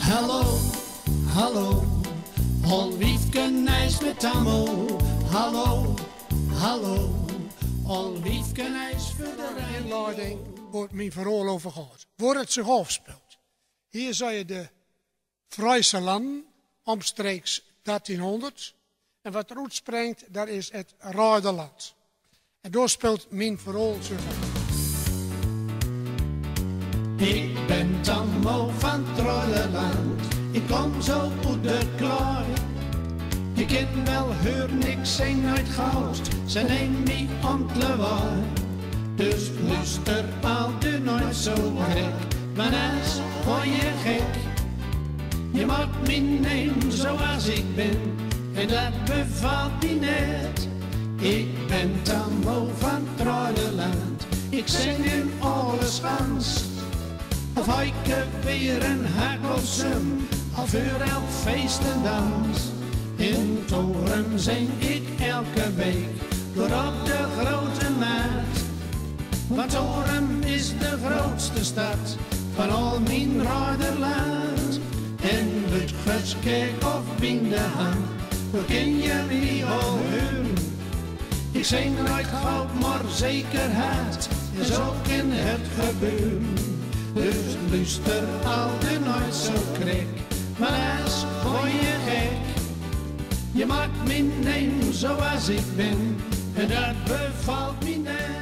Hallo, hallo, al liefken ijs met Tammo. Hallo, hallo, al liefken ijs voor de inleiding wordt mijn verhaal over gehad. Wordt het zich afspeelt. Hier zou je de Friese landen, omstreeks 1300. En wat er uitspringt, dat is het Ruiderland. En daar speelt mijn verhaal zich af. Ik ben Tammo van het Ruiderland. Ik kom zo uit de klooi. Je kan wel horen, ik zing uit goud. Ze neemt me om te lawaai. Dus luister al de nooit zo gek. Want als word je gek. Je mag me nemen zoals ik ben. En dat bevalt me net. Ik ben Tammo van het Ruiderland. Ik zing in alle schans. Of ik weer een hakelsum. Of voor elk feest en dans. In Toren zing ik elke week. Door op de grote markt. Want Toren is de grootste stad van al mijn Ruiderland. En Lutgerskerk of Bindeham, hoe ken je me al horen? Ik zing uit goud, maar zeker hard, en zo kan het gebeuren. Dus luister al de nooit zo krek, maar als word je gek. Je maakt me nemen zoals ik ben, en dat bevalt me net.